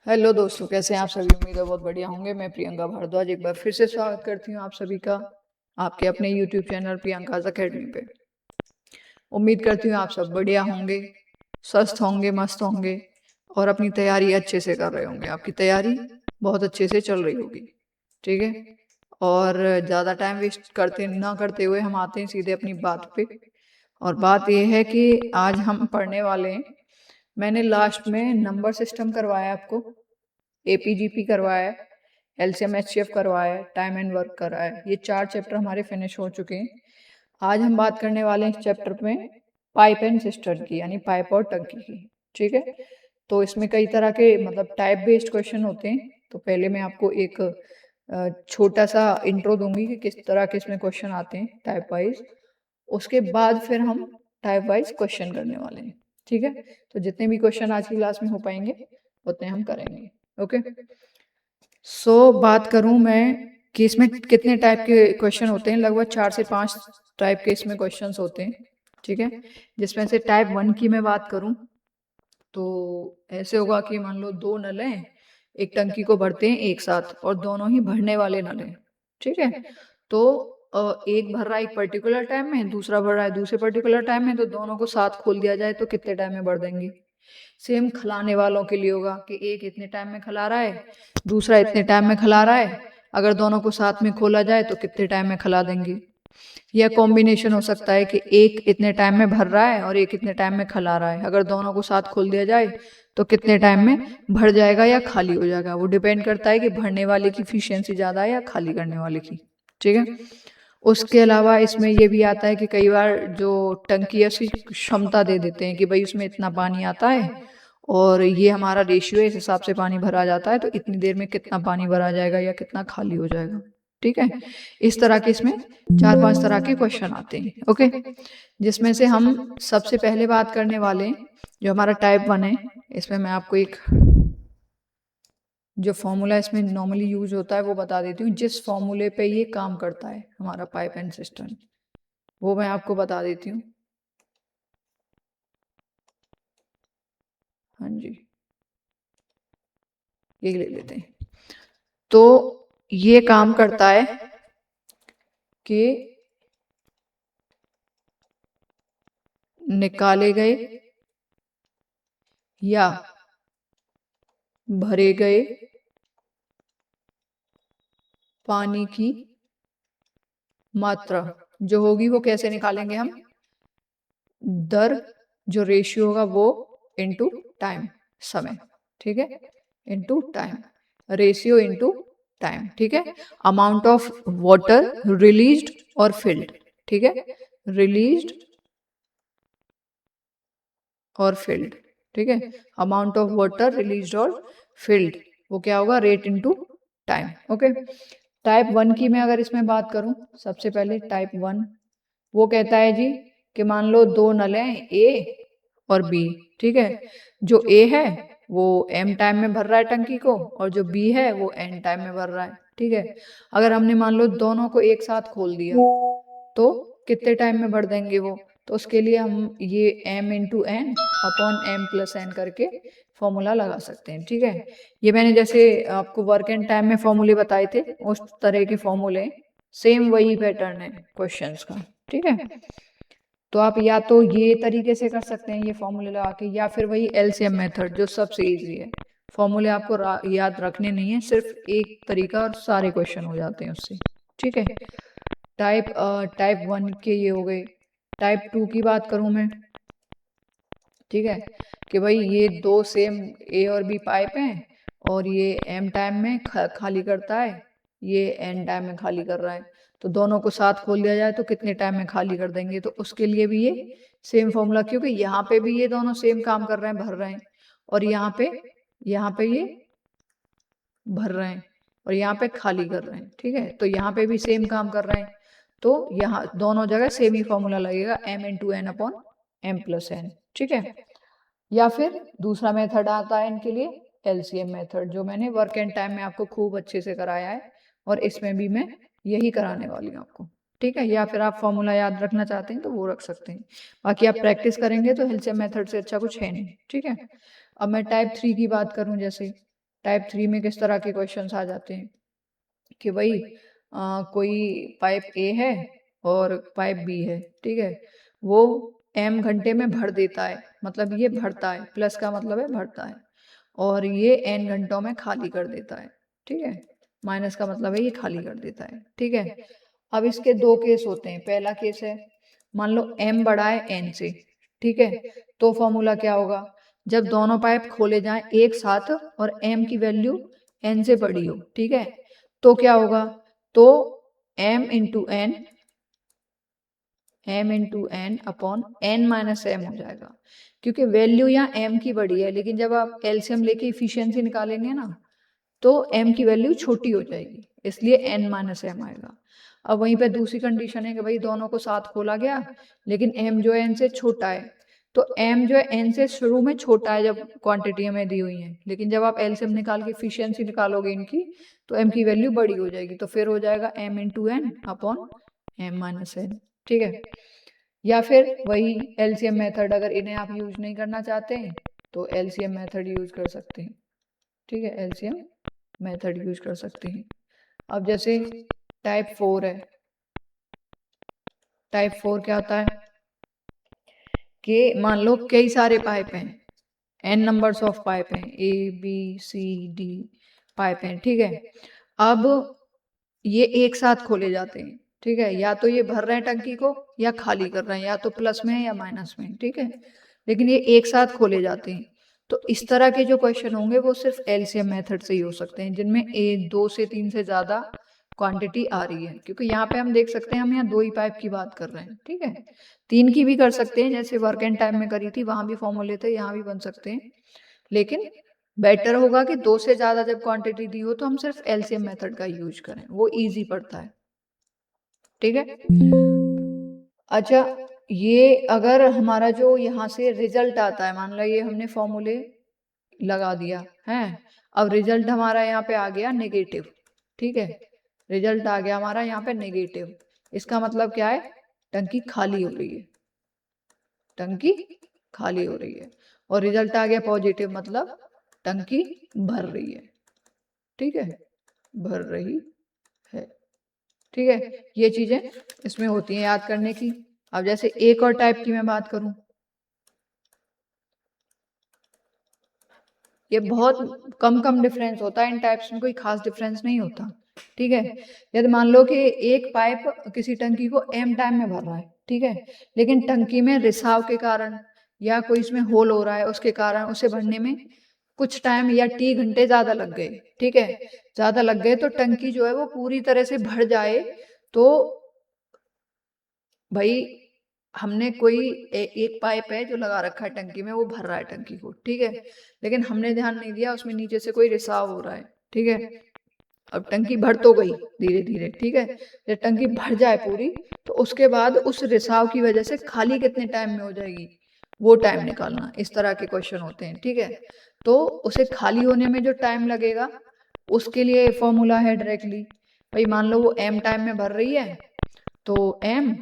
Hello दोस्तों, कैसे हैं आप सभी। उम्मीद है बहुत बढ़िया होंगे। मैं प्रियंका भारद्वाज एक बार फिर से स्वागत करती हूँ आप सभी का आपके अपने यूट्यूब चैनल प्रियंकाज अकेडमी पे। उम्मीद करती हूँ आप सब बढ़िया होंगे, स्वस्थ होंगे, मस्त होंगे और अपनी तैयारी अच्छे से कर रहे होंगे। आपकी तैयारी बहुत अच्छे से चल रही होगी, ठीक है। और ज़्यादा टाइम वेस्ट ना करते हुए हम आते हैं सीधे अपनी बात पे। और बात यह है कि आज हम पढ़ने वाले हैं। मैंने लास्ट में नंबर सिस्टम करवाया आपको, एपीजीपी करवाया है, एलसीएम एचसीएफ करवाया है, टाइम एंड वर्क कराया है। ये 4 चैप्टर हमारे फिनिश हो चुके हैं। आज हम बात करने वाले हैं इस चैप्टर में पाइप एंड सिस्टम की, यानी पाइप और टंकी की, ठीक है। तो इसमें कई तरह के मतलब टाइप बेस्ड क्वेश्चन होते हैं। तो पहले मैं आपको एक छोटा सा इंट्रो दूंगी कि किस तरह के इसमें क्वेश्चन आते हैं टाइप वाइज। उसके बाद फिर हम टाइप वाइज क्वेश्चन करने वाले हैं, ठीक है। तो जितने भी क्वेश्चन आज की क्लास में हो पाएंगे उतने हम करेंगे, ओके। बात करूं मैं कि इसमें कितने टाइप के क्वेश्चन होते हैं। लगभग 4 से 5 टाइप के इसमें क्वेश्चंस होते हैं, ठीक है। जिसमें से टाइप 1 की मैं बात करूं तो ऐसे होगा कि मान लो 2 नल हैं, एक टंकी को भरते हैं एक साथ और दोनों ही भरने वाले नल हैं, ठीक है। तो एक भर रहा है एक पर्टिकुलर टाइम में, दूसरा भर रहा है दूसरे पर्टिकुलर टाइम में, तो दोनों को साथ खोल दिया जाए तो कितने टाइम में भर देंगे। सेम खिलाने वालों के लिए होगा कि एक इतने टाइम में खिला रहा है, दूसरा इतने टाइम में खिला रहा है। अगर दोनों को साथ में खोला जाए तो कितने टाइम में खिला देंगे। यह कॉम्बिनेशन हो सकता है कि एक इतने टाइम में भर रहा है और एक इतने टाइम में खिला रहा है। अगर दोनों को साथ खोल दिया जाए तो कितने टाइम में भर जाएगा या खाली हो जाएगा। वो डिपेंड करता है कि भरने वाले की इफिशियंसी ज़्यादा है या खाली करने वाले की, ठीक है। उसके अलावा इसमें यह भी आता है कि कई बार जो टंकी है उसकी क्षमता दे देते हैं कि भाई उसमें इतना पानी आता है और ये हमारा रेशियो है, इस हिसाब से पानी भरा जाता है, तो इतनी देर में कितना पानी भरा जाएगा या कितना खाली हो जाएगा, ठीक है। इस तरह के इसमें 4-5 तरह के क्वेश्चन आते हैं, ओके। जिसमें से हम सबसे पहले बात करने वाले हैं जो हमारा टाइप 1 है। इसमें मैं आपको एक जो फॉर्मूला इसमें नॉर्मली यूज होता है वो बता देती हूँ। जिस फॉर्मूले पे ये काम करता है हमारा पाइप एंड सिस्टम, वो मैं आपको बता देती हूँ। हाँ जी, ये ले लेते हैं। तो ये काम करता है कि निकाले गए या भरे गए पानी की मात्रा जो होगी वो कैसे निकालेंगे हम, दर जो रेशियो होगा वो इनटू टाइम, समय, ठीक है, into time, ratio into time, ठीक है। अमाउंट ऑफ वाटर रिलीज्ड और फिल्ड, ठीक है, रिलीज्ड और फिल्ड, ठीक है। अमाउंट ऑफ वाटर रिलीज्ड और फिल्ड, वो क्या होगा, rate into time, okay. Type 1 की मैं अगर इसमें बात करूं, सबसे पहले टाइप 1 वो कहता है जी कि मान लो 2 नल हैं ए और बी, ठीक है। जो ए है वो एम टाइम में भर रहा है टंकी को और जो बी है वो एन टाइम में भर रहा है, ठीक है। अगर हमने मान लो दोनों को एक साथ खोल दिया तो कितने टाइम में भर देंगे वो। तो उसके लिए हम ये m into N upon M plus N करके फॉर्मूला लगा सकते हैं, ठीक है। ये मैंने जैसे आपको वर्क एंड टाइम में फॉर्मूले बताए थे उस तरह के फॉर्मूले, सेम वही पैटर्न है क्वेश्चंस का, ठीक है। तो आप या तो ये तरीके से कर सकते हैं ये फॉर्मूले लगा के, या फिर वही एलसीएम मेथड जो सबसे इजी है। फॉर्मूले आपको याद रखने नहीं है, सिर्फ एक तरीका और सारे क्वेश्चन हो जाते हैं उससे, ठीक है। टाइप 1 के ये हो गए। टाइप 2 की बात करूं मैं, ठीक है, कि भाई ये 2 सेम ए और बी पाइप हैं और ये एम टाइम में खाली करता है, ये एन टाइम में खाली कर रहा है। तो दोनों को साथ खोल दिया जाए तो कितने टाइम में खाली कर देंगे। तो उसके लिए भी ये सेम फॉर्मूला, क्योंकि यहाँ पे भी ये दोनों सेम काम कर रहे हैं, भर रहे हैं, और यहाँ पे ये भर रहे हैं और यहाँ पे खाली कर रहे हैं, ठीक है। तो यहाँ पे भी सेम काम कर रहे हैं, तो यहाँ दोनों जगह सेम ही फॉर्मूला लगेगा, m into N upon M plus N, ठीक है। या फिर दूसरा मेथड आता है इनके लिए, एलसीएम मेथड, जो मैंने वर्क एंड टाइम में आपको खूब अच्छे से कराया है और इसमें भी मैं यही कराने वाली हूँ आपको, ठीक है। या फिर आप फॉर्मूला याद रखना चाहते हैं तो वो रख सकते हैं, बाकी आप प्रैक्टिस करेंगे तो एलसीएम मेथड से अच्छा कुछ है नहीं, ठीक है। अब मैं टाइप 3 की बात करूँ, जैसे टाइप 3 में किस तरह के क्वेश्चंस आ जाते हैं कि भाई कोई पाइप ए है और पाइप बी है, ठीक है, वो m घंटे में भर देता है, मतलब ये भरता है, प्लस का मतलब है भरता है, और ये n घंटों में खाली कर देता है, ठीक है, माइनस का मतलब है ये खाली कर देता है, ठीक है। अब इसके दो केस होते हैं। पहला केस है, मान लो m बड़ा है n से, ठीक है, तो फॉर्मूला क्या होगा, जब दोनों पाइप खोले जाएं एक साथ और m की वैल्यू n से बड़ी हो, ठीक है, तो क्या होगा, तो m into n upon n minus m हो जाएगा, क्योंकि वैल्यू यहाँ m की बड़ी है, लेकिन जब आप एलसीएम लेके इफिशियंसी निकालेंगे ना तो m की वैल्यू छोटी हो जाएगी, इसलिए n माइनस m आएगा। अब वहीं पे दूसरी कंडीशन है कि भाई दोनों को साथ खोला गया, लेकिन m जो है n से छोटा है, तो m जो है n से शुरू में छोटा है जब क्वांटिटी हमें दी हुई है, लेकिन जब आप एलसीएम निकाल के इफिशियंसी निकालोगे इनकी तो m की वैल्यू बड़ी हो जाएगी, तो फिर हो जाएगा m into n upon m minus n, ठीक है। या फिर वही एलसीएम मेथड, अगर इन्हें आप यूज नहीं करना चाहते हैं तो एलसीएम मेथड यूज कर सकते हैं, ठीक है, एलसीएम मेथड यूज कर सकते हैं। अब जैसे टाइप 4 है, टाइप 4 क्या होता है कि मान लो कई सारे पाइप हैं, n नंबर्स ऑफ पाइप हैं, A B C D pipe हैं, ठीक है। अब ये एक साथ खोले जाते हैं, ठीक है, या तो ये भर रहे हैं टंकी को या खाली कर रहे हैं, या तो प्लस में है या माइनस में, ठीक है, लेकिन ये एक साथ खोले जाते हैं। तो इस तरह के जो क्वेश्चन होंगे वो सिर्फ एलसीएम मेथड से ही हो सकते हैं, जिनमें ए 2 से 3 से ज्यादा क्वांटिटी आ रही है, क्योंकि यहाँ पे हम देख सकते हैं हम यहाँ 2 ही पाइप की बात कर रहे हैं, ठीक है, 3 की भी कर सकते हैं, जैसे वर्क एंड टाइम में करी थी वहां भी फॉर्मूले थे, यहाँ भी बन सकते हैं, लेकिन बेटर होगा कि 2 से ज्यादा जब क्वांटिटी दी हो तो हम सिर्फ एलसीएम मेथड का यूज करें, वो इजी पड़ता है, ठीक है। अच्छा, ये अगर हमारा जो यहाँ से रिजल्ट आता है, मान लो ये हमने फॉर्मूले लगा दिया है, अब रिजल्ट हमारा यहाँ पे आ गया नेगेटिव, ठीक है, रिजल्ट आ गया हमारा यहाँ पे नेगेटिव, इसका मतलब क्या है, टंकी खाली हो रही है, टंकी खाली हो रही है, और रिजल्ट आ गया पॉजिटिव, मतलब टंकी भर रही है, ठीक है, भर रही है, ठीक है, ये चीजें इसमें होती हैं याद करने की। अब जैसे एक और टाइप की मैं बात करूं, ये बहुत कम डिफरेंस होता है इन टाइप्स में, कोई खास डिफरेंस नहीं होता, ठीक है। यदि मान लो कि एक पाइप किसी टंकी को m टाइम में भर रहा है, ठीक है, लेकिन टंकी में रिसाव के कारण या कोई इसमें होल हो रहा है उसके कारण उसे भरने में कुछ टाइम या t घंटे ज्यादा लग गए, ठीक है, ज्यादा लग गए, तो टंकी जो है वो पूरी तरह से भर जाए, तो भाई हमने कोई एक पाइप है जो लगा रखा है टंकी में, वो भर रहा है टंकी को, ठीक है, लेकिन हमने ध्यान नहीं दिया उसमें नीचे से कोई रिसाव हो रहा है, ठीक है, अब टंकी भर तो गई धीरे धीरे, ठीक है, जब टंकी भर जाए पूरी तो उसके बाद उस रिसाव की वजह से खाली कितने टाइम में हो जाएगी, वो टाइम निकालना, इस तरह के क्वेश्चन होते हैं, ठीक है। तो उसे खाली होने में जो टाइम लगेगा उसके लिए फॉर्मूला है डायरेक्टली, भाई मान लो वो m टाइम में भर रही है, तो m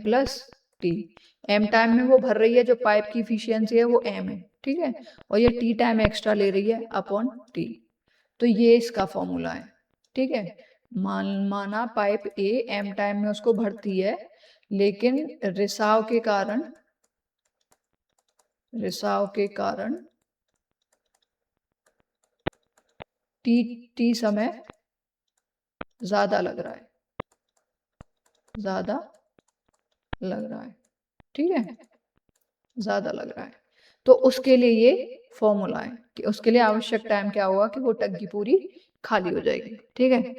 plus T, m time में वो भर रही है, जो पाइप की इफिशियंसी है वो m है, ठीक है, और ये t टाइम एक्स्ट्रा ले रही है अपॉन t, तो ये इसका फॉर्मूला है, ठीक है। माना पाइप ए m टाइम में उसको भरती है, लेकिन रिसाव के कारण टी समय ज्यादा लग रहा है, ठीक है, ज्यादा लग रहा है, तो उसके लिए ये फॉर्मूला है कि उसके लिए आवश्यक टाइम क्या होगा कि वो टंकी पूरी खाली हो जाएगी, ठीक है।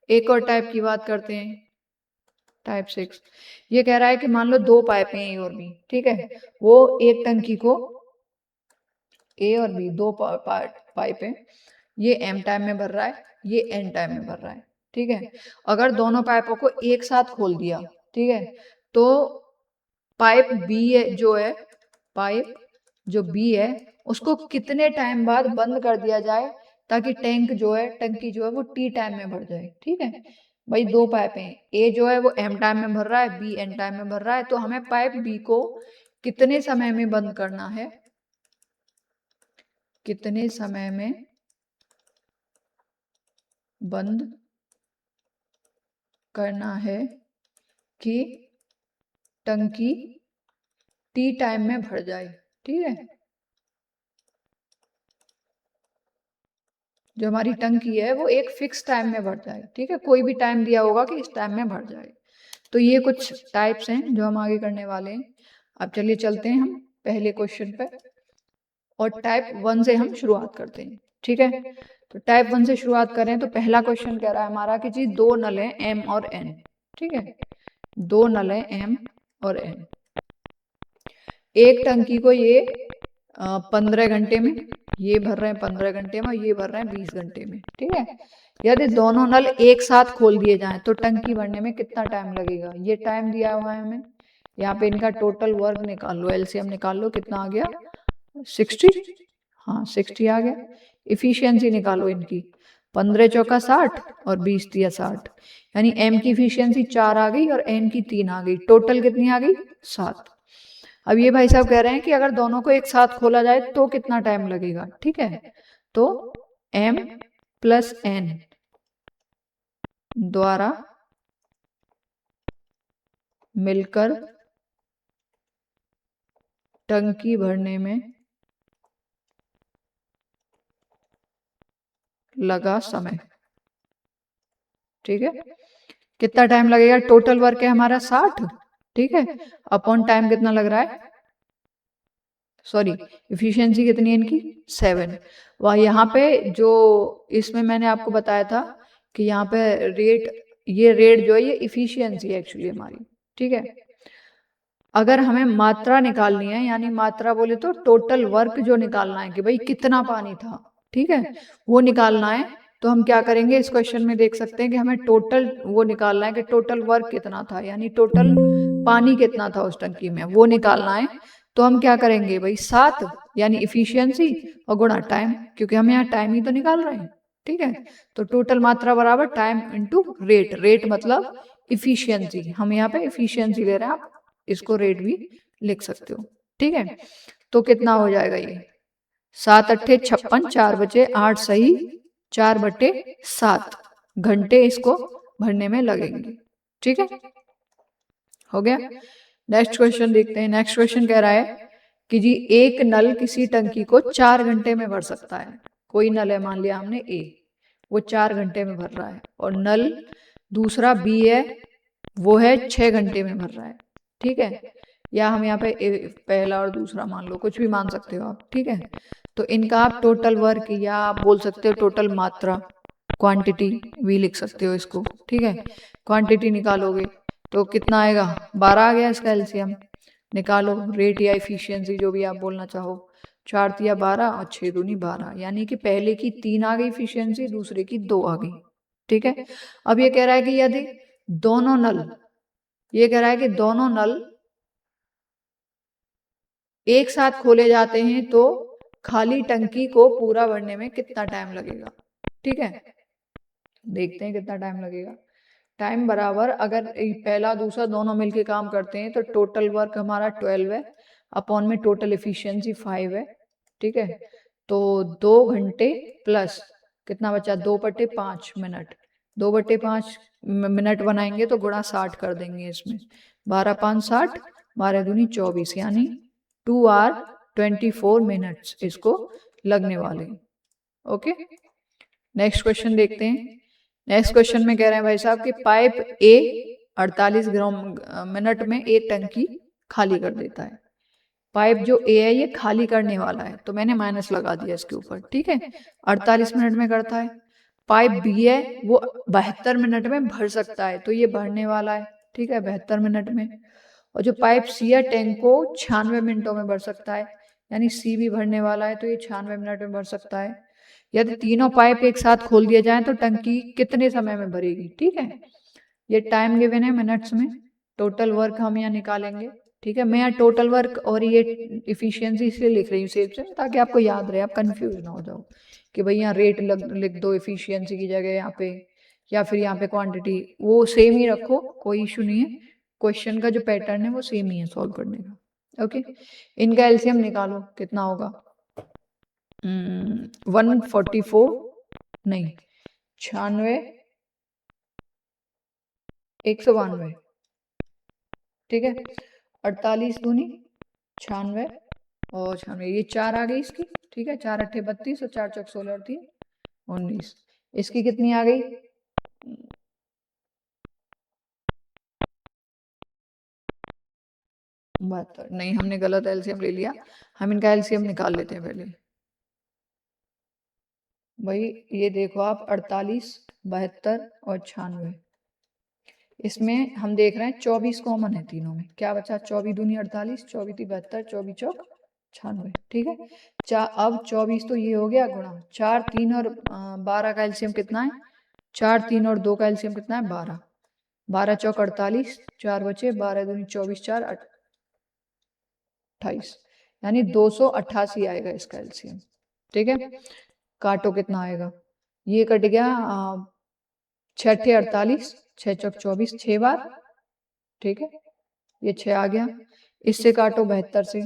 एक और टाइप की बात करते हैं, टाइप 6, ये कह रहा है कि मान लो 2 पाइप हैं ए और बी, ठीक है, वो एक टंकी को ए और बी 2 पाइप हैं, ये m टाइम में भर रहा है, ये n टाइम में भर रहा है, ठीक है। अगर दोनों पाइपों को एक साथ खोल दिया, ठीक है, तो पाइप जो बी है उसको कितने टाइम बाद बंद कर दिया जाए ताकि टंकी जो है वो टी टाइम में भर जाए, ठीक है। भाई 2 पाइप हैं, ए जो है वो m टाइम में भर रहा है, बी n टाइम में भर रहा है, तो हमें पाइप बी को कितने समय में बंद करना है, कितने समय में बंद करना है कि टंकी टी टाइम में भर जाए। ठीक है, जो हमारी टंकी है वो एक फिक्स टाइम में भर जाए। ठीक है, कोई भी टाइम दिया होगा कि इस टाइम में भर जाए। तो ये कुछ टाइप्स हैं जो हम आगे करने वाले हैं। अब चलिए चलते हैं हम पहले क्वेश्चन पे, और टाइप 1 से हम शुरुआत करते हैं। ठीक है, तो टाइप 1 से शुरुआत करें तो पहला क्वेश्चन कह रहा है हमारा कि जी दो नल हैं एम और एन। ठीक है, दो नल हैं एम और एन। एक टंकी को ये 15 घंटे में, ये भर रहे हैं 15 घंटे में, ये भर रहे हैं 20 घंटे में। ठीक है, यदि दोनों नल एक साथ खोल दिए जाएं तो टंकी भरने में कितना टाइम लगेगा, ये टाइम दिया हुआ है हमें। यहाँ पे इनका टोटल वर्क निकाल लो, एलसीएम निकाल लो, कितना आ गया 60। हाँ 60 आ गया। इफिशियंसी निकालो इनकी, 15 चौका 60 और 20 दिया 60, यानी एम की इफिशियंसी 4 आ गई और एन की 3 आ गई, टोटल कितनी आ गई 7। अब ये भाई साहब कह रहे हैं कि अगर दोनों को एक साथ खोला जाए तो कितना टाइम लगेगा। ठीक है, तो m प्लस n द्वारा मिलकर टंकी भरने में लगा समय। ठीक है, कितना टाइम लगेगा, टोटल वर्क है हमारा 60। ठीक है, अपॉन टाइम कितना लग रहा है, सॉरी इफिशियंसी कितनी है इनकी 7। वह यहाँ पे जो इसमें मैंने आपको बताया था कि यहाँ पे रेट, ये रेट जो है ये इफिशियंसी है एक्चुअली हमारी। ठीक है, अगर हमें मात्रा निकालनी है, यानी मात्रा बोले तो टोटल वर्क जो निकालना है कि भाई कितना पानी था, ठीक है, वो निकालना है, तो हम क्या करेंगे, इस क्वेश्चन में देख सकते हैं कि हमें टोटल वो निकालना है कि टोटल वर्क कितना था, यानी टोटल पानी कितना था उस टंकी में, वो निकालना है। तो हम क्या करेंगे भाई 7 यानी इफिशियंसी और गुणा टाइम, क्योंकि हम यहाँ टाइम ही तो निकाल रहे हैं। ठीक है, तो टोटल मात्रा बराबर टाइम इंटू रेट, रेट मतलब इफिशियंसी, हम यहाँ पे इफिशियंसी ले रहे हैं, आप इसको रेट भी लिख सकते हो। ठीक है, तो कितना हो जाएगा ये 7 अट्ठे 56, 4 बचे 8 सही 4/7 घंटे इसको भरने में लगेंगे। ठीक है, हो गया। नेक्स्ट क्वेश्चन देखते हैं। नेक्स्ट क्वेश्चन कह रहा है कि जी एक नल किसी टंकी को 4 घंटे में भर सकता है। कोई नल है, मान लिया हमने ए, वो 4 घंटे में भर रहा है, और नल दूसरा बी है, वो है 6 घंटे में भर रहा है। ठीक है, या हम यहाँ पे पहला और दूसरा मान लो, कुछ भी मान सकते हो आप। ठीक है, तो इनका आप टोटल वर्क या आप बोल सकते हो टोटल मात्रा, क्वांटिटी भी लिख सकते हो इसको। ठीक है, क्वांटिटी निकालोगे तो कितना आएगा 12 आ गया, इसका एलसीएम निकालो, रेट या इफिशियंसी जो भी आप बोलना चाहो, 4 तिया 12 और 6 दूनी 12, यानी कि पहले की 3 आ गई इफिशियंसी, दूसरे की 2 आ गई। ठीक है, अब ये कह रहा है कि यदि दोनों नल, ये कह रहा है कि दोनों नल एक साथ खोले जाते हैं तो खाली टंकी को पूरा भरने में कितना टाइम लगेगा। ठीक है, देखते हैं कितना टाइम लगेगा। टाइम बराबर, अगर पहला दूसरा दोनों मिलके काम करते हैं तो टोटल वर्क हमारा 12 है, अपॉन में टोटल इफिशियंसी 5 है। ठीक है, तो 2 घंटे प्लस कितना बचा 2/5 मिनट, 2/5 मिनट बनाएंगे तो गुणा 60 कर देंगे इसमें, 12 5 60, 12 दूनी 24, यानी 2 आवर 24 मिनट्स इसको लगने वाले। ओके, नेक्स्ट क्वेश्चन देखते हैं। नेक्स्ट क्वेश्चन में कह रहे हैं भाई साहब कि पाइप ए 48 मिनट में एक टंकी खाली कर देता है। पाइप जो ए है ये खाली करने वाला है, तो मैंने माइनस लगा दिया इसके ऊपर। ठीक है, 48 मिनट में करता है। पाइप बी है वो 72 मिनट में भर सकता है, तो ये भरने वाला है। ठीक है, 72 मिनट में। और जो पाइप सी है टैंक को 96 मिनटों में भर सकता है, यानी सी भी भरने वाला है, तो ये 96 मिनट में भर सकता है। यदि तीनों पाइप एक साथ खोल दिए जाएं तो टंकी कितने समय में भरेगी। ठीक है, ये टाइम गिवन है मिनट्स में, टोटल वर्क हम यहाँ निकालेंगे। ठीक है, मैं यहाँ टोटल वर्क और ये इफिशियंसी इसलिए लिख रही हूँ सेव से, ताकि आपको याद रहे, आप कंफ्यूज ना हो जाओ कि भाई यहाँ रेट लिख दो इफिशियंसी की जगह यहाँ पे, या फिर यहाँ पे क्वांटिटी, वो सेम ही रखो, कोई इशू नहीं है। क्वेश्चन का जो पैटर्न है वो सेम ही है सॉल्व करने का। ओके, इनका एलसीएम निकालो, कितना होगा 144 नहीं 96, 192, ठीक है। 48 दूनी 96 और 96, ये 4 आ गई इसकी, ठीक है। 4 अट्ठे 32 और 4 चौक 16 और 3 19। इसकी कितनी आ गई? 72। नहीं, हमने गलत एलसीएम ले लिया, हम इनका एलसीएम निकाल लेते हैं पहले। भाई ये देखो आप, 48, 72 और 96, इसमें हम देख रहे हैं 24 कॉमन है तीनों में। क्या बचा? 24 दूनी 48, 24 ती 72, 24 चौक 96, ठीक है। अब 24 तो ये हो गया गुणा 4, 3 और 12 का एलसीएम कितना है? 4, 3 और 2 का एलसीएम कितना है? 12। 12 चौक 48, 4 बचे, 12 दूनी 24, 4 28, यानी 288 आएगा इसका एलसीएम, ठीक है। काटो कितना आएगा? ये कट गया 6 अट्ठे 48, 6 चौक 24, 6 बार, ठीक है। ये 6 आ गया। इससे काटो 72 से,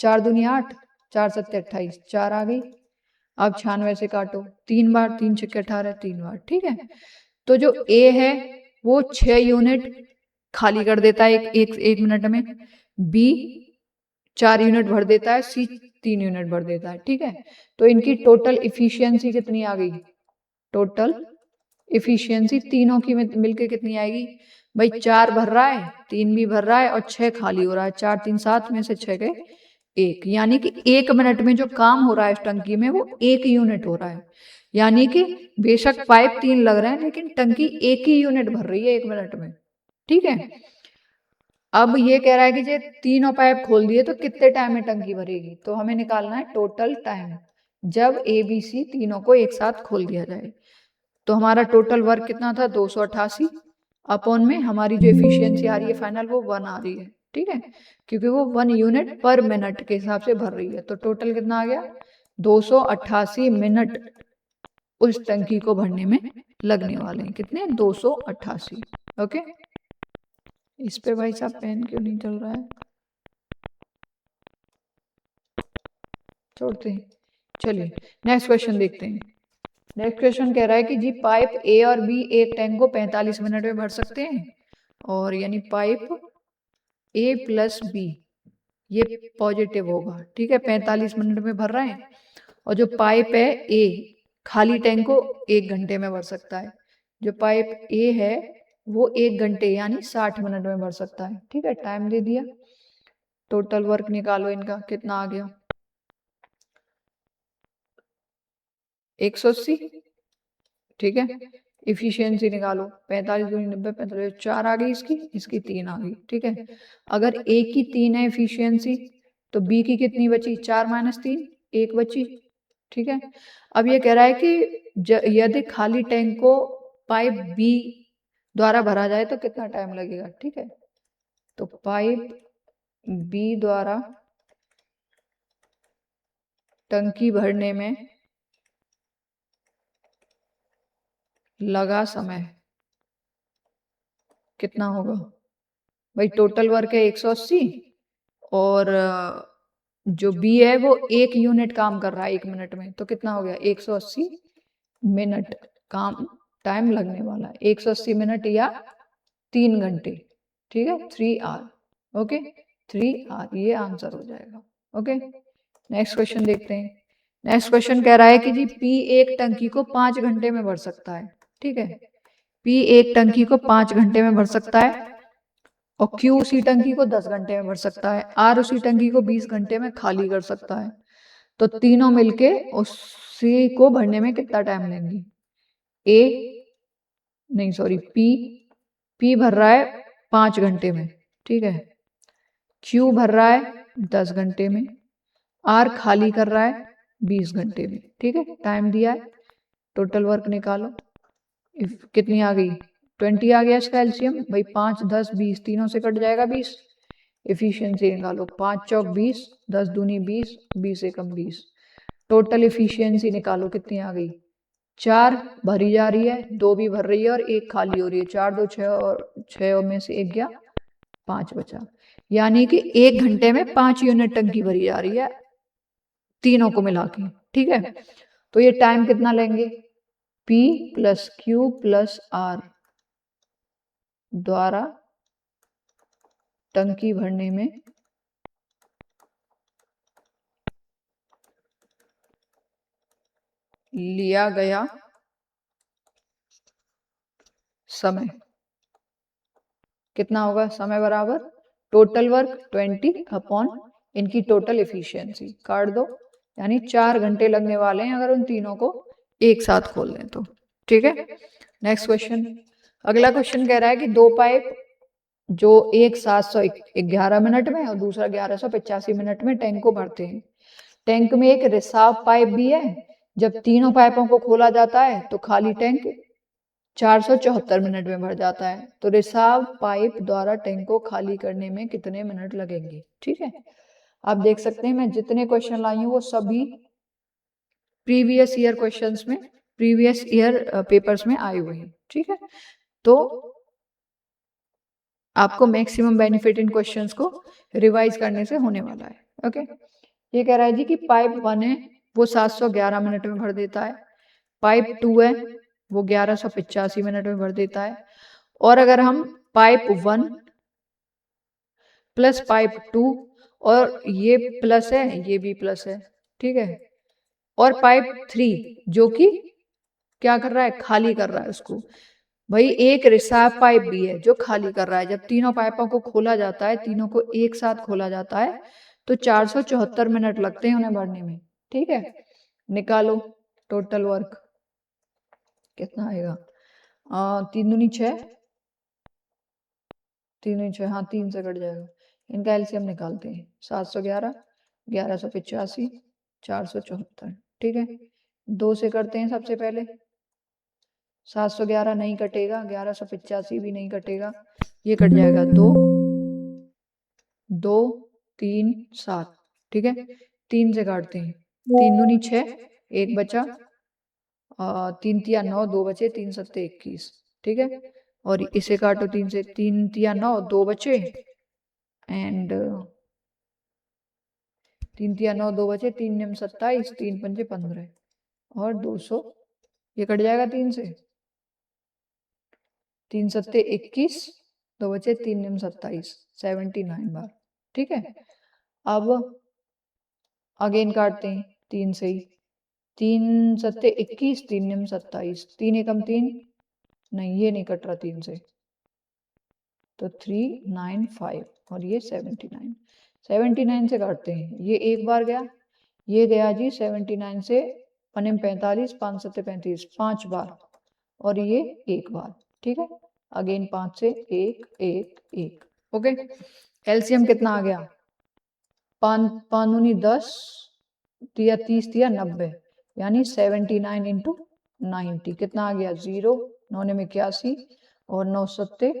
4 दूनी 8, 4 सत्ते 28, 4 आ गई। अब 96 से काटो 3 बार, 3 छक्के 18, 3 बार, ठीक है। तो जो ए है वो 6 यूनिट खाली कर देता है एक मिनट में, बी 4 यूनिट भर देता है, सी 3 यूनिट भर देता है, ठीक है। तो इनकी टोटल इफिशियंसी कितनी आ गई? टोटल इफिशियंसी तीनों की मिलके कितनी आएगी? भाई 4 भर रहा है, 3 भी भर रहा है और 6 खाली हो रहा है। 4 3 7 में से 6 गए 1, यानी कि 1 मिनट में जो काम हो रहा है इस टंकी में वो 1 यूनिट हो रहा है। यानी कि बेशक पाइप 3 लग रहे हैं लेकिन टंकी 1 ही यूनिट भर रही है 1 मिनट में, ठीक है। अब ये कह रहा है कि जे तीनों पाइप खोल दिए तो कितने टाइम में टंकी भरेगी? तो हमें निकालना है टोटल टाइम जब ए बी सी तीनों को एक साथ खोल दिया जाए। तो हमारा टोटल वर्क कितना था? 288 अपॉन में हमारी जो एफिशिएंसी आ रही है फाइनल वो 1 आ रही है, ठीक है, क्योंकि वो 1 यूनिट पर मिनट के हिसाब से भर रही है। तो टोटल कितना आ गया? 288 मिनट उस टंकी को भरने में लगने वाले हैं। कितने? 288। ओके, इस पे भाई साहब पेन क्यों नहीं चल रहा है? छोड़ते हैं, चलिए नेक्स्ट क्वेश्चन देखते हैं। नेक्स्ट क्वेश्चन कह रहा है कि जी पाइप ए और बी एक टैंक को 45 मिनट में भर सकते हैं, और यानी पाइप ए प्लस बी ये पॉजिटिव होगा, ठीक है, 45 मिनट में भर रहा है। और जो पाइप है ए खाली टैंक को 1 घंटे में भर सकता है। जो पाइप ए है वो 1 घंटे यानी 60 मिनट में भर सकता है, ठीक है। टाइम दे दिया, टोटल वर्क निकालो इनका कितना आ गया? 180, ठीक है। इफिशियंसी निकालो, 45 दूनी 90, 45 4 आ गई इसकी 3 आ गई, ठीक है। अगर ए की 3 है इफिशियंसी तो बी की कितनी बची? 4 माइनस 3 1 बची, ठीक है। अब ये कह रहा है कि यदि खाली टैंक को पाइप बी द्वारा भरा जाए तो कितना टाइम लगेगा, ठीक है। तो पाइप बी द्वारा टंकी भरने में लगा समय कितना होगा? भाई टोटल वर्क है 180 और जो बी है वो 1 यूनिट काम कर रहा है 1 मिनट में, तो कितना हो गया? 180 मिनट काम टाइम लगने वाला है, 180 मिनट या 3 घंटे, ठीक है, 3 आवर। ओके, 3 आवर ये आंसर हो जाएगा। ओके, नेक्स्ट क्वेश्चन देखते हैं। नेक्स्ट क्वेश्चन कह रहा है कि जी पी एक टंकी को 5 घंटे में भर सकता है, ठीक है। पी एक टंकी को 5 घंटे में भर सकता है और क्यू उसी टंकी को 10 घंटे में भर सकता है, आर उसी टंकी को 20 घंटे में खाली कर सकता है। तो तीनों मिलके उसी को भरने में कितना टाइम लेंगे? ए नहीं सॉरी पी भर रहा है 5 घंटे में, ठीक है। क्यू भर रहा है 10 घंटे में, आर खाली कर रहा है 20 घंटे में, ठीक है। टाइम दिया है, टोटल वर्क निकालो। कितनी आ गई? 20 आ गया इसका एलसीएम। भाई 5 10 20 तीनों से कट जाएगा 20। एफिशिएंसी निकालो, 5 चौक 20, 10 दूनी 20, 20 एकम 20। टोटल एफिशिएंसी निकालो कितनी आ गई? 4 भरी जा रही है, 2 भी भर रही है और 1 खाली हो रही है। 4 2 6 और 6 में से 1 गया, 5 बचा, यानी कि 1 घंटे में 5 यूनिट टंकी भरी जा रही है तीनों को मिला के, ठीक है। तो ये टाइम कितना लेंगे? P plus Q plus R द्वारा टंकी भरने में लिया गया समय कितना होगा? समय बराबर टोटल वर्क 20 अपॉन इनकी टोटल एफिशिएंसी काट दो, यानी 4 घंटे लगने वाले हैं अगर उन तीनों को एक साथ खोल लें तो। ठीक है, नेक्स्ट क्वेश्चन। अगला क्वेश्चन कह रहा है कि दो पाइप जो एक 711 मिनट में और दूसरा 1185 मिनट में टैंक को भरते हैं। टैंक में एक रिसाव पाइप भी है। जब तीनों पाइपों को खोला जाता है तो खाली टैंक 474 मिनट में भर जाता है। तो रिसाव पाइप द्वारा टैंक को खाली करने में कितने मिनट लगेंगे? ठीक है, आप देख सकते हैं मैं जितने क्वेश्चन लाई हूँ वो सभी प्रीवियस ईयर क्वेश्चंस में, प्रीवियस ईयर पेपर्स में आए हुए हैं। ठीक है, तो आपको मैक्सिमम बेनिफिट इन क्वेश्चंस को रिवाइज करने से होने वाला है। ओके, ये कह रहा है जी कि पाइप 1 है वो 711 मिनट में भर देता है, पाइप 2 है वो 1185 मिनट में भर देता है, और अगर हम पाइप 1 प्लस पाइप 2 और ये प्लस है ये भी प्लस है, ठीक है, और पाइप 3 जो कि क्या कर रहा है? खाली कर रहा है उसको। भाई एक रिसाव पाइप भी है जो खाली कर रहा है। जब तीनों पाइपों को खोला जाता है, तीनों को एक साथ खोला जाता है तो 474 मिनट लगते हैं उन्हें भरने में। ठीक है, निकालो टोटल वर्क कितना आएगा। 3 दूनी 6, 3 दूनी 6, हाँ 3 से कट जाएगा। इनका एलसीएम निकालते हैं। 711, 1185, 474। ठीक है, 2 से करते हैं सबसे पहले। 711 नहीं कटेगा, 1185 भी नहीं कटेगा, ये कट जाएगा 2 2 3 7। ठीक है, 3 से काटते हैं। 3 दूनी 6, 1 बचा, 3 तिया 9, 2 बचे, 3 सत्ते 21। ठीक है, और इसे काटो 3 से, 3 तिया 9, 2 बचे, एंड 3 तिया 9, 2 बचे, 3 निम 27, 3 पंजे 15 और 200, ये कट जाएगा 3 से, 3 सत्ते 21, 2 बचे, 3 निम 27, 79 बार। ठीक है, अब अगेन काटते हैं 3 से ही। 3 सत्ते 21, 3 निम 27, 3 एकम 3, नहीं ये नहीं कट रहा 3 से, तो 395 और ये 79। 79 से काटते हैं, ये एक बार गया, ये गया जी 79 से 45, 5 सत्ते 35, 5 बार, और ये एक बार। ठीक है, अगेन 5 से 1 1 1। ओके, एलसीएम कितना आ गया? 5 10 तिया 30 तिया 90, यानी 79 इंटू 90 कितना आ गया? 0, 9 में 81 और 9 सत्ते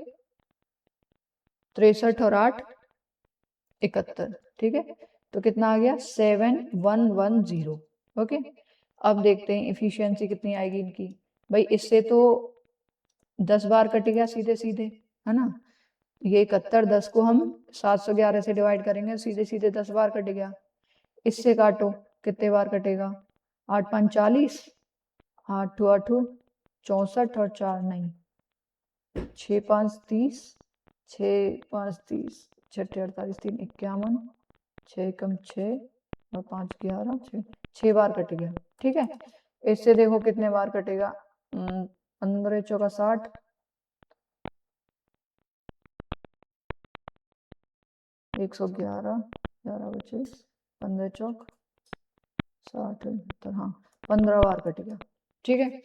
63 और 8 71। ठीक है, तो कितना आ गया? 7110। ओके, अब देखते हैं एफिशिएंसी कितनी आएगी इनकी। भाई इससे तो 10 बार कटेगा सीधे सीधे, है ना। ये 71, 10 को हम 711 से डिवाइड करेंगे, सीधे सीधे 10 बार कट गया। इससे काटो, कितने बार कटेगा? 8 5 40, 8 2 8 64 और 4 नहीं, 6 5 30, 6 5 30, 6 48, 3 51, 6 कम 6 और 5 11, 6 बार कट गया। ठीक है, इससे देखो कितने बार कटेगा। 15 चौका 60, 111, 11 बचे, 15 चौक 60, हाँ 15 बार कट गया। ठीक है,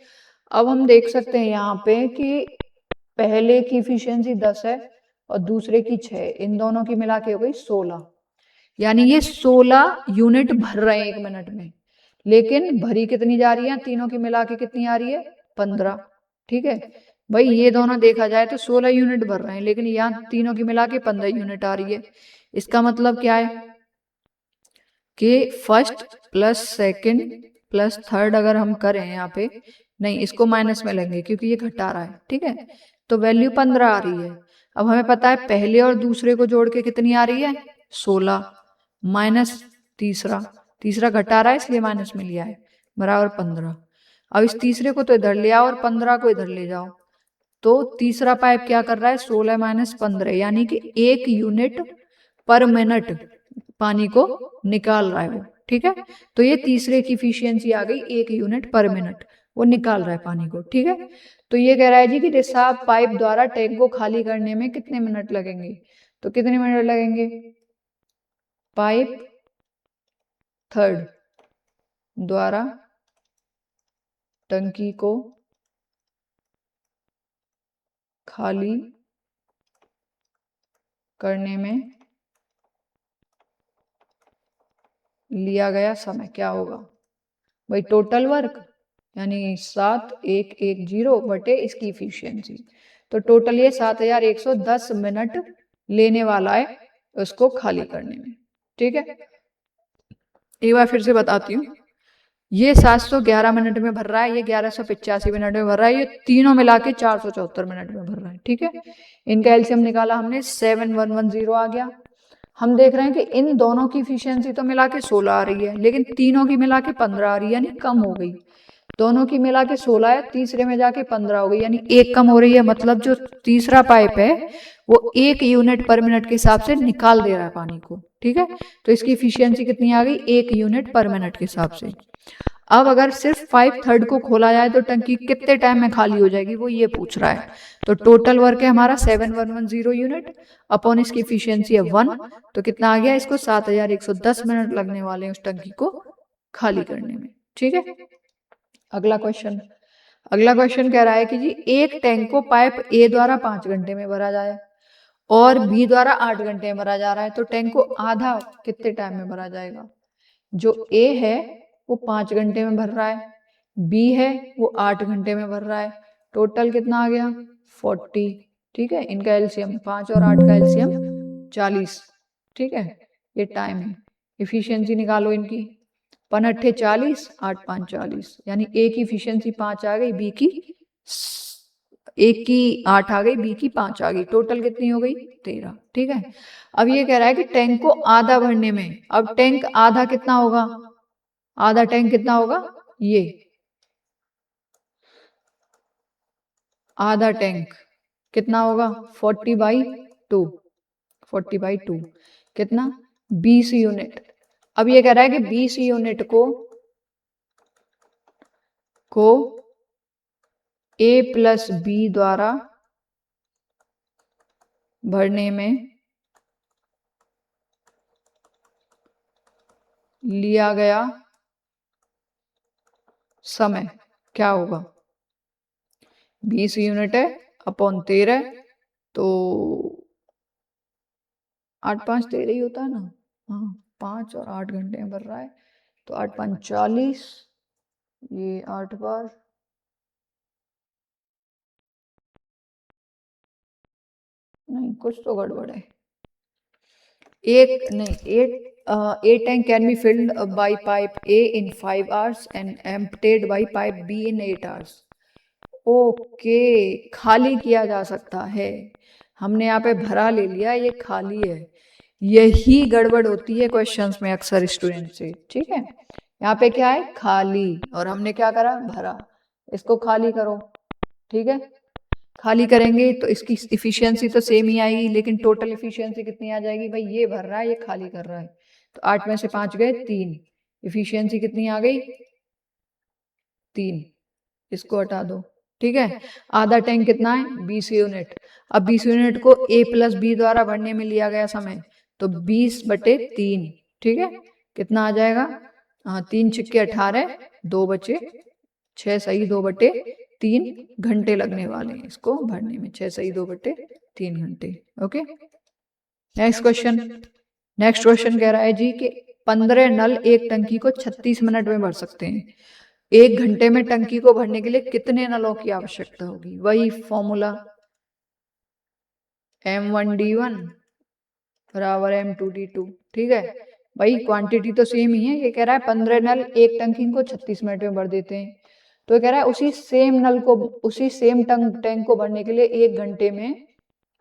अब हम देख सकते हैं यहाँ पे कि पहले की इफिशियंसी 10 है और दूसरे की 6, इन दोनों की मिला के हो गई 16, यानी ये 16 यूनिट भर रहे हैं 1 मिनट में, लेकिन भरी कितनी जा रही है? तीनों की मिला के कितनी आ रही है? 15। ठीक है, भाई ये दोनों देखा जाए तो 16 यूनिट भर रहे हैं, लेकिन यहाँ तीनों की मिला के 15 यूनिट आ रही है। इसका मतलब क्या है कि first plus second plus third अगर हम करें यहाँ पे, नहीं इसको माइनस में लेंगे क्योंकि ये घटा रहा है। ठीक है, तो वैल्यू 15 आ रही है। अब हमें पता है पहले और दूसरे को जोड़ के कितनी आ रही है? 16 माइनस तीसरा, तीसरा घटा रहा है इसलिए माइनस में लिया है, बराबर 15। अब इस तीसरे को तो इधर ले आओ और 15 को इधर ले जाओ, तो तीसरा पाइप क्या कर रहा है 16 माइनस 15 यानी कि 1 यूनिट पर मिनट पानी को निकाल रहा है वो, ठीक है। तो ये तीसरे की इफिशियंसी आ गई 1 यूनिट पर मिनट, वो निकाल रहा है पानी को, ठीक है। तो ये कह रहा है जी कि रिसाव पाइप द्वारा टैंक को खाली करने में कितने मिनट लगेंगे, तो कितने मिनट लगेंगे, पाइप थर्ड द्वारा टंकी को खाली करने में लिया गया समय क्या होगा भाई, टोटल वर्क यानी 7110 बटे इसकी इफिशियंसी, तो टोटल ये 7110 मिनट लेने वाला है उसको खाली करने में, ठीक है। एक बार फिर से बताती हूँ, ये 711 मिनट में भर रहा है, ये 1185 मिनट में भर रहा है, ये तीनों मिला के 474 मिनट में भर रहा है, ठीक है। इनका एलसीएम निकाला हमने 7110 आ गया। हम देख रहे हैं कि इन दोनों की इफिशियंसी तो मिला के 16 आ रही है, लेकिन तीनों की मिला के 15 आ रही है, यानी कम हो गई। दोनों की मिला के 16 है, तीसरे में जाके 15 हो गई, यानी एक कम हो रही है। मतलब जो तीसरा पाइप है वो 1 यूनिट पर मिनट के हिसाब से निकाल दे रहा है पानी को, ठीक है। तो इसकी इफिशियंसी कितनी आ गई, 1 यूनिट पर मिनट के हिसाब से। अब अगर सिर्फ 5/3 को खोला जाए तो टंकी कितने टाइम में खाली हो जाएगी, वो ये पूछ रहा है। तो टोटल वर्क है हमारा 7110 यूनिट अपॉन इसकी इफिशियंसी है 1, तो कितना आ गया, इसको 7110 मिनट लगने वाले हैं उस टंकी को खाली करने में, ठीक है। अगला क्वेश्चन कह रहा है कि जी एक टैंक को पाइप ए द्वारा 5 घंटे में भरा जाए और बी द्वारा 8 घंटे में भरा जा रहा है, तो टैंक को आधा कितने टाइम में भरा जाएगा। जो ए है वो 5 घंटे में भर रहा है, बी है वो 8 घंटे में भर रहा है, टोटल कितना आ गया 40, ठीक है। इनका एलसीएम 5 और 8 का एलसीएम 40, ठीक है। ये टाइम है, इफिशियंसी निकालो इनकी, 5 40 8 5 40, यानी ए की इफिशियंसी 5 आ गई, बी की एक की 8 आ गई, बी की 5 आ गई, टोटल कितनी हो गई 13, ठीक है। अब ये कह रहा है कि टैंक को आधा भरने में, अब टैंक आधा कितना होगा, आधा टैंक कितना होगा, ये आधा टैंक कितना होगा 40/2, 40/2 कितना 20 यूनिट। अब ये कह रहा है कि 20 यूनिट को ए प्लस बी द्वारा भरने में लिया गया समय क्या होगा, 20 यूनिट है अपॉन 13, तो 8 5 13 ही होता है ना, हाँ 5 और 8 घंटे में भर रहा है, तो 8 5 40, ये 8 बार नहीं, कुछ तो गड़बड़ है, एक नहीं, 8 tank can be filled by pipe A in 5 hours and emptied by pipe B in 8 hours. Okay, खाली किया जा सकता है, हमने यहाँ पे भरा ले लिया, ये खाली है। यही गड़बड़ होती है क्वेश्चंस में अक्सर स्टूडेंट से, ठीक है। यहाँ पे क्या है खाली, और हमने क्या करा भरा, इसको खाली करो, ठीक है। खाली करेंगे तो इसकी इफिशियंसी तो सेम ही आएगी, लेकिन टोटल इफिशियंसी कितनी आ जाएगी भाई, ये भर रहा है ये खाली कर रहा है, तो 8 में से 5 गए 3, इफिशियंसी कितनी आ गई 3, इसको हटा दो, ठीक है। आधा टैंक कितना है 20 यूनिट, अब 20 यूनिट को ए प्लस बी द्वारा भरने में लिया गया समय, तो 20/3, ठीक है। कितना आ जाएगा, हाँ 3 छिक्के 18, 2 बचे 6 सही 2/3 घंटे लगने वाले हैं इसको भरने में, 6 सही 2/3 घंटे, ओके। नेक्स्ट क्वेश्चन कह रहा है जी कि 15 नल एक टंकी को 36 मिनट में भर सकते हैं, 1 घंटे में टंकी को भरने के लिए कितने नलों की आवश्यकता होगी, वही फॉर्मूला M1D1 बराबर M2D2, ठीक है। भाई क्वांटिटी तो सेम ही है, ये कह रहा है 15 नल एक टंकी को 36 मिनट में भर देते हैं, तो कह रहा है उसी सेम टैंक को भरने के लिए 1 घंटे में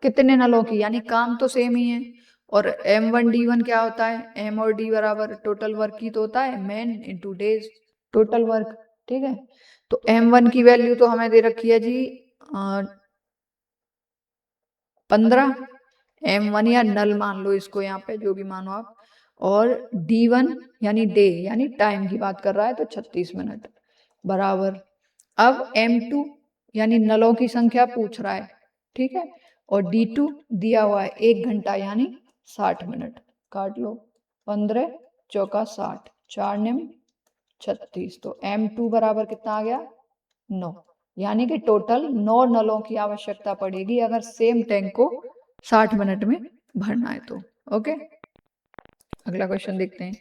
कितने नलों की, यानी काम तो सेम ही है। और M1D1 क्या होता है, M और D बराबर टोटल वर्क ही तो होता है, man into days total work, ठीक है। तो M1 की वैल्यू तो हमें दे रखी है जी 15, M1 या नल मान लो इसको, यहाँ पे जो भी मानो आप, और D1 यानी डे यानी टाइम की बात कर रहा है तो 36 मिनट बराबर। अब M2 यानी नलों की संख्या पूछ रहा है, ठीक है, और D2 दिया हुआ है 1 घंटा यानी 60 मिनट। काट लो, 15 चौका 60, 4 निम 36, तो M2 बराबर कितना आ गया 9, यानी कि टोटल 9 नलों की आवश्यकता पड़ेगी अगर सेम टैंक को 60 मिनट में भरना है तो। ओके, अगला क्वेश्चन देखते हैं।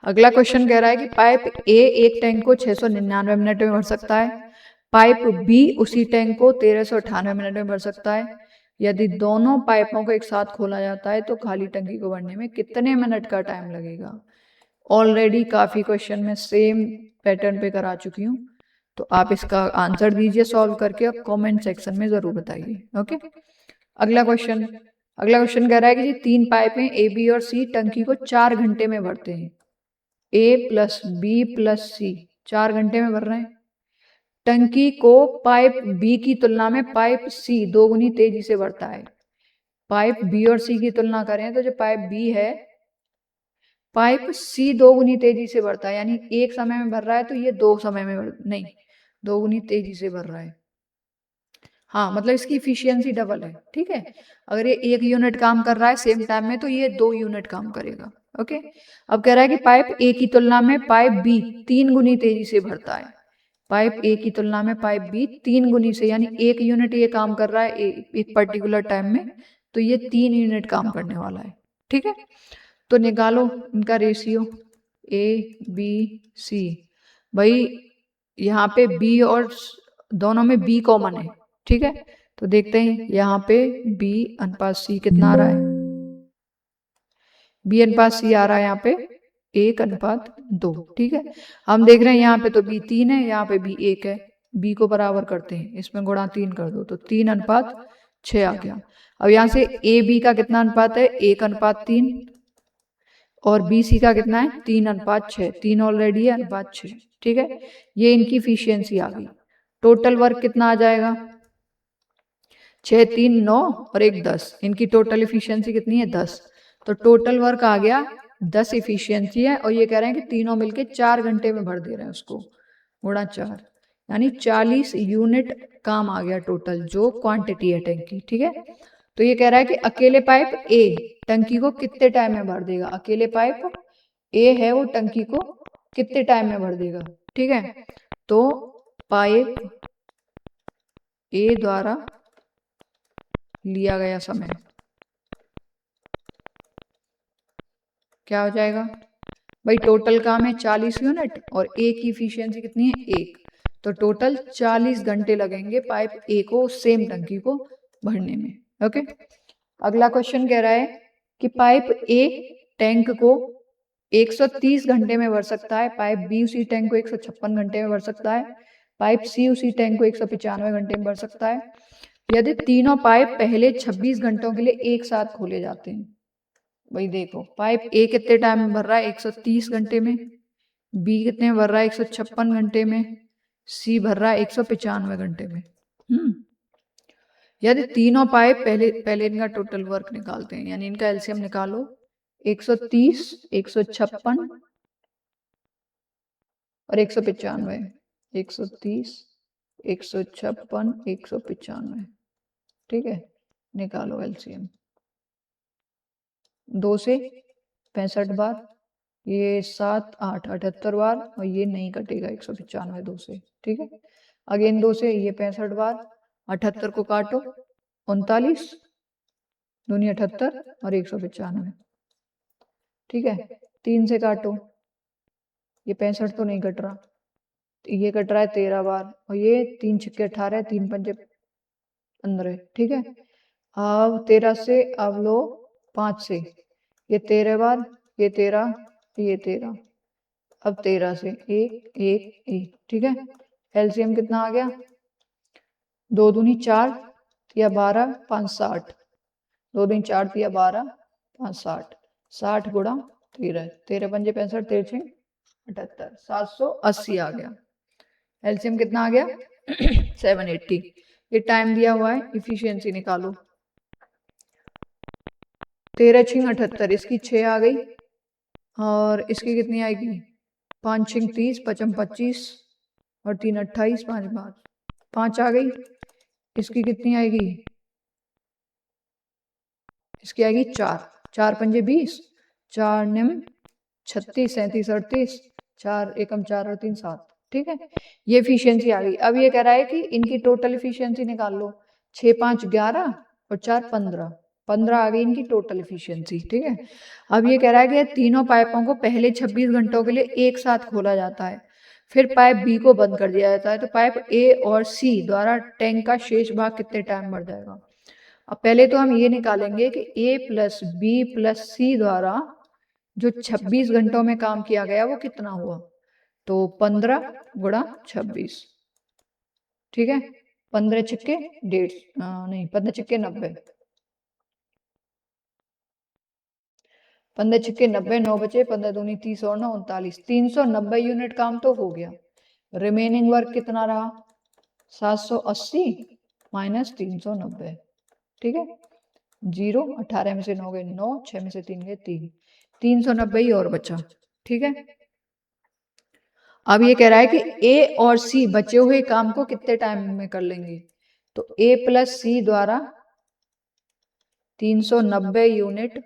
अगला क्वेश्चन कह रहा है कि पाइप ए एक टैंक को 699 मिनट में भर सकता है, पाइप बी उसी टैंक को 1398 मिनट में भर सकता है। यदि दोनों पाइपों को एक साथ खोला जाता है तो खाली टंकी को भरने में कितने मिनट का टाइम लगेगा। ऑलरेडी काफी क्वेश्चन में सेम पैटर्न पे करा चुकी हूँ, तो आप इसका आंसर दीजिए सॉल्व करके और कमेंट सेक्शन में जरूर बताइए। ओके, अगला क्वेश्चन कह रहा है कि 3 पाइपें ए बी और सी टंकी को 4 घंटे में भरते हैं। ए प्लस बी प्लस सी 4 घंटे में भर रहे हैं। टंकी को पाइप बी की तुलना में पाइप सी 2 गुनी तेजी से भरता है। पाइप बी और सी की तुलना करें तो जो पाइप बी है, पाइप सी 2 गुनी तेजी से भरता है, यानी एक समय में भर रहा है तो ये 2 समय में नहीं 2 गुनी तेजी से भर रहा है। हाँ, मतलब इसकी इफिशियंसी डबल है, ठीक है। अगर ये 1 यूनिट काम कर रहा है सेम टाइम में तो ये 2 यूनिट काम करेगा। ओके, अब कह रहा है कि पाइप ए की तुलना में पाइप बी 3 गुनी तेजी से भरता है। पाइप ए की तुलना में पाइप बी 3 गुनी से, यानी 1 यूनिट ये काम कर रहा है एक पर्टिकुलर टाइम में, तो ये 3 यूनिट काम करने वाला है, ठीक है। तो निकालो इनका रेशियो ए बी सी। भाई यहाँ पे बी और दोनों में बी कॉमन है, ठीक है, तो देखते हैं यहाँ पे बी अनुपात सी कितना आ रहा है। बी अनुपात सी आ रहा है यहाँ पे 1:2, ठीक है। हम देख रहे हैं यहाँ पे तो बी 3 है, यहाँ पे बी 1 है। बी को बराबर करते हैं, इसमें गुणा 3 कर दो तो 3:6 आ गया। अब यहाँ से ए बी का कितना अनुपात है 1:3, और बी सी का कितना है 3:6, 3 ऑलरेडी है, अनुपात 6, ठीक है। ये इनकी इफिशियंसी आ गई। टोटल वर्क कितना आ जाएगा 6 3 9 और 1 10, इनकी टोटल इफिशियंसी कितनी है 10, तो टोटल वर्क आ गया 10 इफिशियंसी है। और ये कह रहे हैं कि तीनों मिलके 4 घंटे में भर दे रहे हैं उसको, गुणा 4, यानी 40 यूनिट काम आ गया टोटल, जो क्वांटिटी है टैंक की, ठीक है। तो ये कह रहा है कि अकेले पाइप ए टंकी को कितने टाइम में भर देगा। अकेले पाइप ए है वो टंकी को कितने टाइम में भर देगा, ठीक है। तो पाइप ए द्वारा लिया गया समय क्या हो जाएगा। भाई टोटल काम है 40 यूनिट और ए की इफिशियंसी कितनी है 1, तो टोटल 40 घंटे लगेंगे पाइप ए को सेम टंकी को भरने में। ओके, अगला क्वेश्चन कह रहा है कि पाइप ए टैंक को 130 घंटे में भर सकता है, पाइप बी उसी टैंक को 156 घंटे में भर सकता है, पाइप सी उसी टैंक को 195 घंटे में भर सकता है। यदि तीनों पाइप पहले 26 घंटों के लिए एक साथ खोले जाते हैं। भाई देखो पाइप ए कितने टाइम में भर रहा है 130 घंटे में, बी कितने में भर रहा है 156 घंटे में, सी भर रहा है 195 घंटे में। यदि तीनों पाइप पहले इनका टोटल वर्क निकालते हैं, यानी इनका एलसीएम निकालो 130 156 और 195, 130 156 195, ठीक है। निकालो एलसीएम, 2 से 65 बार, ये 7 8 78 बार, और ये नहीं कटेगा 195 2 से, ठीक है। अगेन 2 से ये 65 बार, 78 को काटो 39 दूनी 78 और 195, ठीक है। 3 से काटो, ये 65 तो नहीं कट रहा, ये कट रहा है 13 बार, और ये 3 छक्के 18 3 पंजे 15, ठीक है। अब 13 से अब लो 5 से, ये 13 बार, ये 13 ये 13, अब 13 से 1 1 1, ठीक है। एलसीएम कितना आ गया 2 दूनी 4 या 12 5 60, 2 दूनी 4 या 12 5 60, 60 गुणा 13, 13 पंजे 65 13 78 780 आ गया, एलसीएम कितना आ गया 780। ये टाइम दिया हुआ है, इफिशियंसी निकालो। 13 छिंग 78, इसकी 6 आ गई और इसकी कितनी आएगी 5 छिंग 30, 5 25 और 3 28, 5 आ गई। इसकी कितनी आएगी, इसकी आएगी 4, 4 पंजे 20, 4 निम 36, 37 38, 4 एकम 4 और 3 7। ठीक है, ये एफिशिएंसी आ गई। अब ये कह रहा है कि इनकी टोटल एफिशिएंसी निकाल लो। 6 5 11 और 4 15, 15 आ गई इनकी टोटल एफिशिएंसी। ठीक है, अब ये कह रहा है कि तीनों पाइपों को पहले 26 घंटों के लिए एक साथ खोला जाता है, फिर पाइप बी को बंद कर दिया जाता है, तो पाइप ए और सी द्वारा टैंक का शेष भाग कितने टाइम बढ़ जाएगा। अब पहले तो हम ये निकालेंगे कि ए प्लस बी प्लस सी द्वारा जो 26 घंटों में काम किया गया वो कितना हुआ, तो 15 गुणा 26। ठीक है, 15 छिक्के 1.5 नहीं 15 छिक्के 90, 15 छिक्के 90, 9 बचे, 15 दूनी 30 और 9 39, 390 यूनिट काम तो हो गया। रिमेनिंग वर्क कितना रहा 780 माइनस 390। ठीक है, 0, 18 में से 9 गए 9, 6 में से 3 गए 3, 390 ही और बचा। ठीक है, अब ये कह रहा है कि ए और सी बचे हुए काम को कितने टाइम में कर लेंगे, तो ए प्लस सी द्वारा 390 यूनिट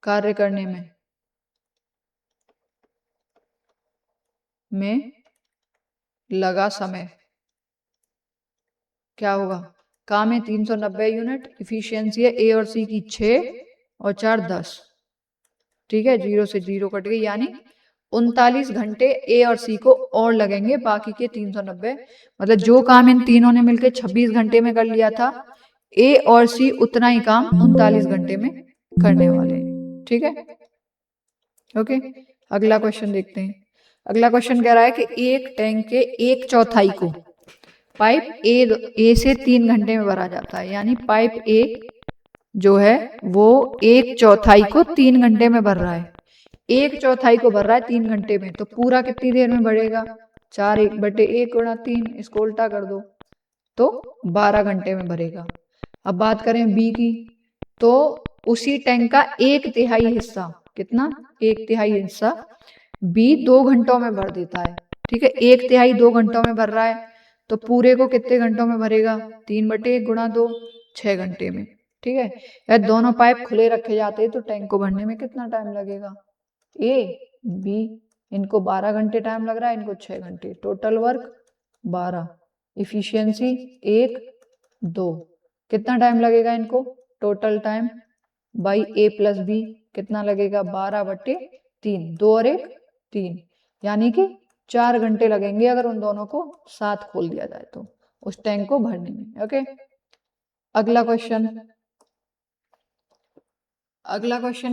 कार्य करने में लगा समय क्या होगा, काम है 390 यूनिट, इफिशियंसी है ए और सी की 6 और 4 10। ठीक है, 0 से 0 कट गई, यानी 39 घंटे ए और सी को और लगेंगे बाकी के 390। मतलब जो काम इन तीनों ने मिलकर 26 घंटे में कर लिया था, ए और सी उतना ही काम 39 घंटे में करने वाले हैं। ठीक है, ओके, अगला क्वेश्चन देखते हैं। अगला क्वेश्चन कह रहा है कि एक टैंक के 1/4 को पाइप ए से 3 घंटे में भरा जाता है, यानी पाइप ए जो है वो 1/4 को 3 घंटे में भर रहा है। 1/4 को भर रहा है 3 घंटे में, तो पूरा कितनी देर में बढ़ेगा 4 1/1 गुणा 3, इसको उल्टा कर दो तो 12 घंटे में भरेगा। अब बात करें बी की, तो उसी टैंक का 1/3 हिस्सा, कितना 1/3 हिस्सा बी 2 घंटों में भर देता है। ठीक है, 1/3 2 घंटों में भर रहा है, तो पूरे को कितने घंटों में भरेगा 3/1 गुणा 2, 6 घंटे में। ठीक है, यार दोनों पाइप खुले रखे जाते हैं तो टैंक को भरने में कितना टाइम लगेगा, ए बी इनको 12 घंटे टाइम लग रहा है, इनको 6 घंटे, टोटल वर्क 12, इफिशियंसी 1 2, कितना टाइम लगेगा इनको, total time by A plus B कितना लगेगा 12/3, 2 और 1 3, यानी कि 4 घंटे लगेंगे अगर उन दोनों को साथ खोल दिया जाए तो उस टैंक को भरने में। ओके, अगला क्वेश्चन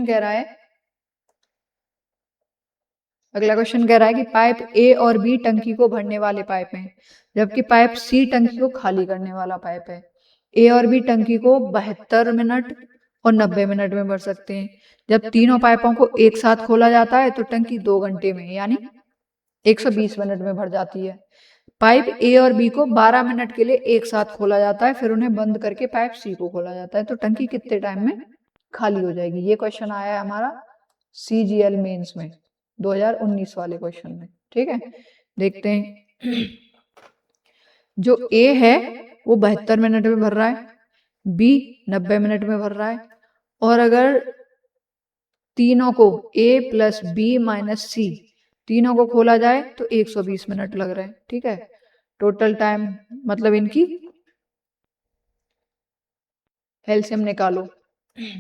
कह रहा है, अगला क्वेश्चन कह रहा है कि पाइप ए और बी टंकी को भरने वाले पाइप हैं, जबकि पाइप सी टंकी को खाली करने वाला पाइप है। ए और बी टंकी को 72 मिनट और 90 मिनट में भर सकते हैं। जब तीनों पाइपों को एक साथ खोला जाता है तो टंकी 2 घंटे में यानी 120 मिनट में भर जाती है। पाइप ए और बी को 12 मिनट के लिए एक साथ खोला जाता है, फिर उन्हें बंद करके पाइप सी को खोला जाता है, तो टंकी कितने टाइम में खाली हो जाएगी। ये क्वेश्चन आया है हमारा CGL मेंस में 2019 वाले क्वेश्चन में। ठीक है, देखते हैं। जो ए है वो 72 मिनट में भर रहा है, बी 90 मिनट में भर रहा है, और अगर तीनों को ए प्लस बी माइनस सी तीनों को खोला जाए तो 120 मिनट लग रहे हैं। ठीक है, टोटल टाइम मतलब इनकी एलसीएम निकालो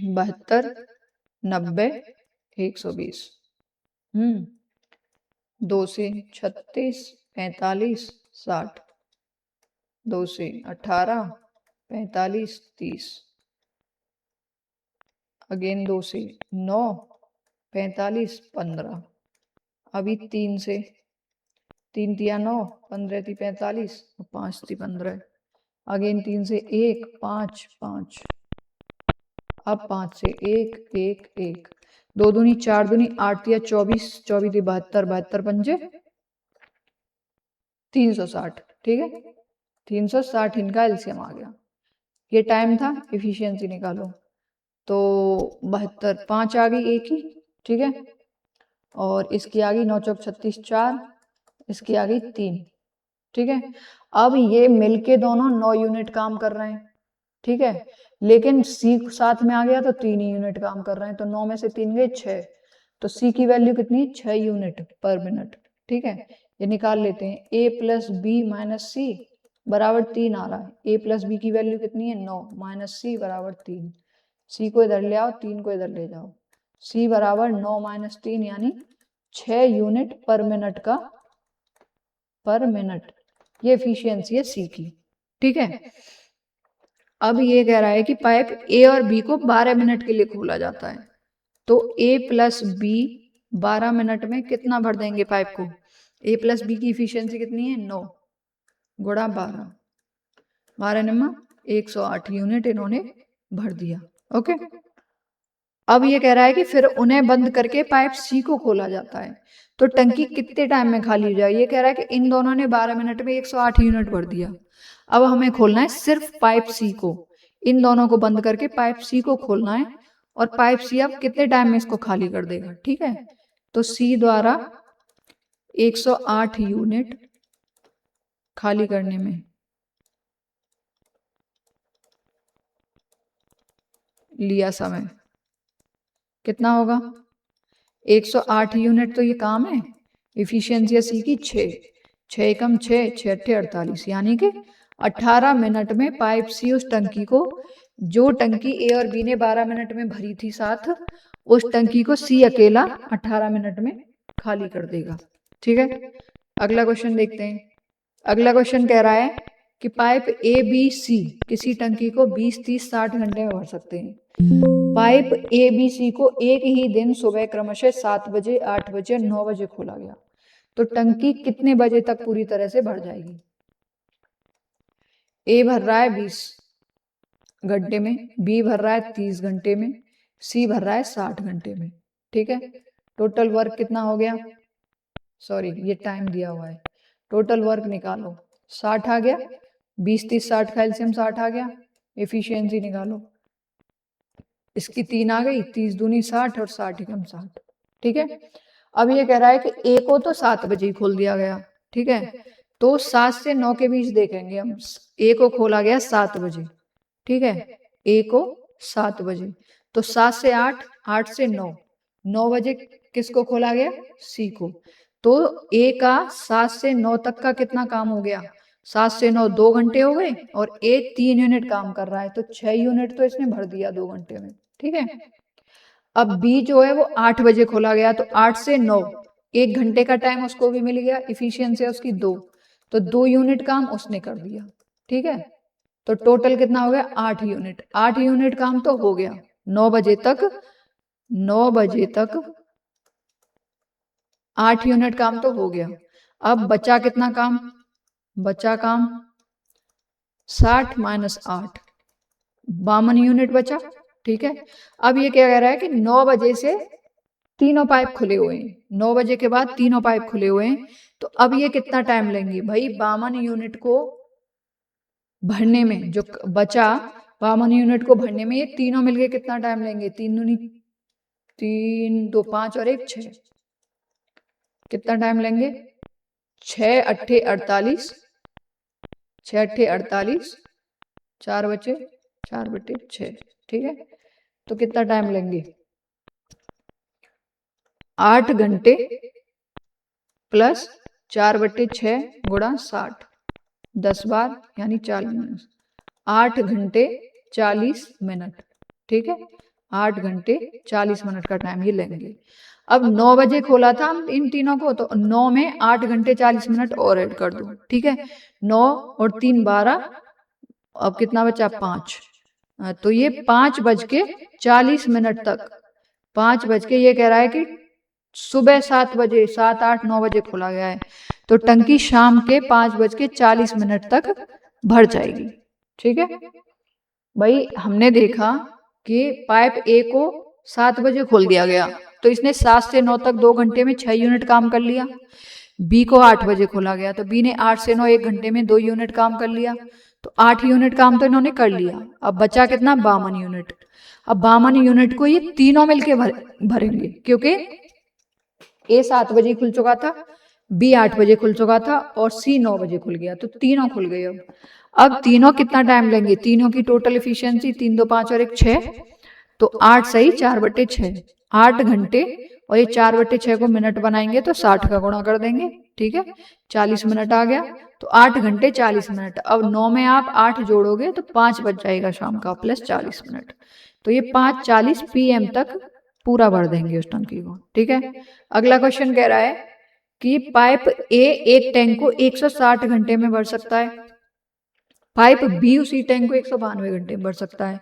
72 90 120, 2 से 36 45 60, 2 से 18 45 30, अगेन 2 से 9 45 15, अभी 3 से 3 तिया 9 15 ती 45 और 5 ती 15, अगेन 3 से 1 5 5, अब 5 से 1 1 1, 2 दूनी 4 दूनी 8 तिया 24 24 ती 72 72 पंजे 360, ठीक है, 360 इनका एलसीएम आ गया। ये टाइम था, इफिशियंसी निकालो, तो 72, 5 आ गई एक ही, ठीक है, और इसकी आ गई 9 चौक 36, 4, इसकी आ गई 3, ठीक है। अब ये मिलके दोनों 9 यूनिट काम कर रहे हैं, ठीक है, लेकिन सी साथ में आ गया तो 3 ही यूनिट काम कर रहे हैं, तो 9 में से 3 गए 6, तो सी की वैल्यू कितनी है, 6 यूनिट पर मिनट, ठीक है। ये निकाल लेते हैं, ए प्लस बी माइनस सी बराबर 3 आ रहा है। ए प्लस बी की वैल्यू कितनी है, 9, माइनस सी बराबर 3, सी को इधर ले आओ, 3 को इधर ले जाओ, सी बराबर 9 माइनस 3 यानी 6 यूनिट पर मिनट का, पर मिनट, ये एफिशिएंसी है सी की, ठीक है। अब ये कह रहा है कि पाइप ए और बी को 12 मिनट के लिए खोला जाता है, तो ए प्लस बी 12 मिनट में कितना भर देंगे पाइप को। ए प्लस बी की इफिशियंसी कितनी है, 9 गुणा 12, 12 नम्मा 108 यूनिट इन्होंने भर दिया, ओके। अब ये कह रहा है कि फिर उन्हें बंद करके पाइप सी को खोला जाता है, तो टंकी कितने टाइम में खाली हो जाए। ये कह रहा है कि इन दोनों ने 12 मिनट में 108 यूनिट भर दिया। अब हमें खोलना है सिर्फ पाइप सी को, इन दोनों को बंद करके पाइप सी को खोलना है, और पाइप सी अब कितने टाइम में इसको खाली कर देगा, ठीक है। तो सी द्वारा 108 यूनिट खाली करने में लिया समय कितना होगा, 108 यूनिट, तो ये काम है, इफिशियंसी है सी की 6, 6 एकम 6, 6 अट्ठे 48, यानी कि 18 मिनट में पाइप सी उस टंकी को, जो टंकी ए और बी ने 12 मिनट में भरी थी साथ, उस टंकी को सी अकेला 18 मिनट में खाली कर देगा, ठीक है। अगला क्वेश्चन देखते हैं। अगला क्वेश्चन कह रहा है कि पाइप ए बी सी किसी टंकी को 20, 30, 60 घंटे में भर सकते हैं। पाइप ए बी सी को एक ही दिन सुबह क्रमशः 7 बजे, 8 बजे, 9 बजे खोला गया, तो टंकी कितने बजे तक पूरी तरह से भर जाएगी। ए भर रहा है 20 घंटे में, बी भर रहा है 30 घंटे में, सी भर रहा है 60 घंटे में, ठीक है। टोटल वर्क कितना हो गया, सॉरी ये टाइम दिया हुआ है, टोटल वर्क निकालो, 60 आ गया, 20, 30, 60 का एलसीएम 60 आ गया, एफिशिएंसी निकालो, इसकी 3 आ गई, 30 दूनी 60 और 60 एकम 60, ठीक है। अब ये कह रहा है कि ए को तो 7 बजे ही खोल दिया गया, ठीक है, तो 7 से 9 के बीच देखेंगे हम, ए को खोला गया 7 बजे, ठीक है, ए को 7 बजे, तो 7 से 8, 8 से 9, 9 बजे किसको खोला गया, सी को, तो ए का 7 से 9 तक का कितना काम हो गया, 7 से 9 2 घंटे हो गए, और ए 3 यूनिट काम कर रहा है, तो 6 यूनिट तो इसने भर दिया 2 घंटे में, ठीक है। अब बी जो है वो 8 बजे खोला गया, तो 8 से 9 1 घंटे का टाइम उसको भी मिल गया, इफिशियंसी है उसकी 2, तो 2 यूनिट काम उसने कर दिया, ठीक है। तो टोटल कितना हो गया, 8 यूनिट, 8 यूनिट काम तो हो गया 9 बजे तक, 9 बजे तक 8 यूनिट काम तो हो गया। अब बचा कितना काम, बचा काम 60 माइनस 8, 52 यूनिट बचा, ठीक है। अब ये क्या कह रहा है कि 9 बजे से तीनों पाइप खुले हुए हैं, 9 बजे के बाद तीनों पाइप खुले हुए हैं, तो अब ये कितना टाइम लेंगे भाई, 52 यूनिट को भरने में, जो बचा 52 यूनिट को भरने में ये तीनों मिलके कितना टाइम लेंगे, 3 दूनी 3, 2 5 और 1 6, कितना टाइम लेंगे, 6 अट्ठे 48, 6 अट्ठे 48, 4 बचे 4 बटे 6, ठीक है। तो कितना टाइम लेंगे, 8 घंटे प्लस 4 बटे 6 गुणा 60, 10 बार यानी 40 मिनट, 8 घंटे 40 मिनट, ठीक है, 8 घंटे 40 मिनट का टाइम ये लेंगे। अब 9 बजे खोला था हम इन तीनों को, तो 9 में 8 घंटे 40 मिनट और ऐड कर दो, ठीक है, 9 और 3 12, अब कितना बचा 5, तो ये 5 बज के 40 मिनट तक, 5 बज के, ये कह रहा है कि सुबह 7 बजे 7 8 9 बजे खोला गया है, तो टंकी शाम के 5 बज के 40 मिनट तक भर जाएगी, ठीक है। भाई हमने देखा कि पाइप ए को 7 बजे खोल दिया गया, तो इसने 7 से 9 तक 2 घंटे में 6 यूनिट काम कर लिया। बी को 8 बजे खोला गया, तो बी ने 8 से 9 1 घंटे में 2 यूनिट काम कर लिया, तो 8 यूनिट काम तो इन्होंने कर लिया। अब बचा कितना? 52 यूनिट। अब 52 यूनिट को ये तीनों मिलके भरेंगे, क्योंकि ए 7 बजे खुल चुका था, बी 8 बजे खुल चुका था और सी 9 बजे खुल गया, तो तीनों खुल गए। अब तीनों कितना टाइम लेंगे? तीनों की टोटल एफिशिएंसी 3 2 5 और 1 6, तो 8 सही 4/6, 8 घंटे, और ये 4/6 को मिनट बनाएंगे तो 60 का गुणा कर देंगे, ठीक है, 40 मिनट आ गया, तो 8 घंटे 40 मिनट। अब 9 में आप 8 जोड़ोगे तो 5 बच जाएगा शाम का, प्लस 40 मिनट, तो ये 5:40 PM तक पूरा भर देंगे उस टंकी को, ठीक है। अगला क्वेश्चन कह रहा है कि पाइप ए एक टैंक को 160 घंटे में भर सकता है, पाइप बी उसी टैंक को 192 घंटे में भर सकता है,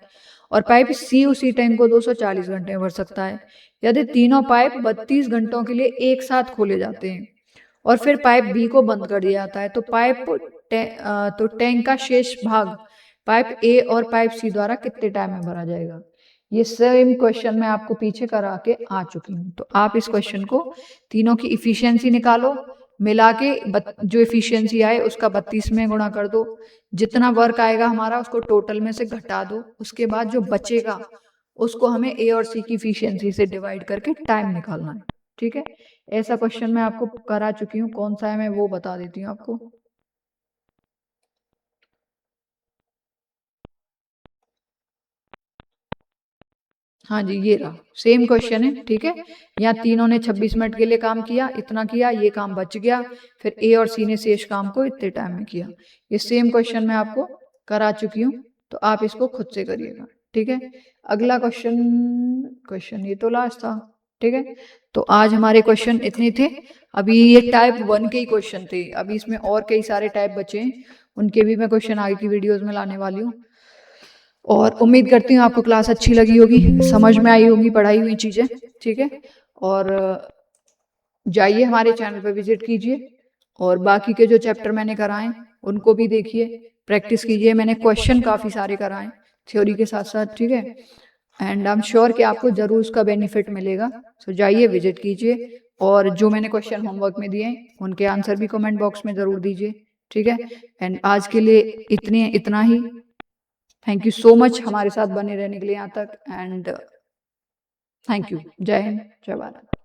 और पाइप सी उसी टैंक को 240 घंटे में भर सकता है। यदि तीनों पाइप 32 घंटों के लिए एक साथ खोले जाते हैं और फिर पाइप बी को बंद कर दिया जाता है, तो टैंक का शेष भाग पाइप ए और पाइप सी द्वारा कितने टाइम में भरा जाएगा? ये सेम क्वेश्चन मैं आपको पीछे करा के आ चुकी हूँ, तो आप इस क्वेश्चन को तीनों की इफिशियंसी निकालो, मिला के जो एफिशिएंसी आए उसका 32 में गुणा कर दो, जितना वर्क आएगा हमारा उसको टोटल में से घटा दो, उसके बाद जो बचेगा उसको हमें ए और सी की एफिशिएंसी से डिवाइड करके टाइम निकालना है, ठीक है। ऐसा क्वेश्चन मैं आपको करा चुकी हूँ, कौन सा है मैं वो बता देती हूँ आपको। हाँ जी, ये रहा, सेम क्वेश्चन है, ठीक है। यहाँ तीनों ने 26 मिनट के लिए काम किया, इतना किया, ये काम बच गया, फिर ए और सी ने शेष काम को इतने टाइम में किया। ये सेम क्वेश्चन मैं आपको करा चुकी हूँ, तो आप इसको खुद से करिएगा, ठीक है। अगला क्वेश्चन ये तो लास्ट था, ठीक है। तो आज हमारे क्वेश्चन इतने थे। अभी ये टाइप 1 के ही क्वेश्चन थे, अभी इसमें और कई सारे टाइप बचे हैं, उनके भी मैं क्वेश्चन आगे की वीडियोज में लाने वाली हूँ। और उम्मीद करती हूँ आपको क्लास अच्छी लगी होगी, समझ में आई होगी पढ़ाई हुई चीज़ें, ठीक है। और जाइए हमारे चैनल पर विजिट कीजिए, और बाकी के जो चैप्टर मैंने कराए उनको भी देखिए, प्रैक्टिस कीजिए। मैंने क्वेश्चन काफ़ी सारे कराए थ्योरी के साथ साथ, ठीक है। एंड आई एम श्योर कि आपको ज़रूर उसका बेनिफिट मिलेगा। सो जाइए विजिट कीजिए, और जो मैंने क्वेश्चन होमवर्क में दिए उनके आंसर भी कमेंट बॉक्स में ज़रूर दीजिए, ठीक है। एंड आज के लिए इतना ही। थैंक यू सो मच हमारे साथ बने रहने के लिए यहाँ तक, एंड थैंक यू। जय हिंद, जय भारत।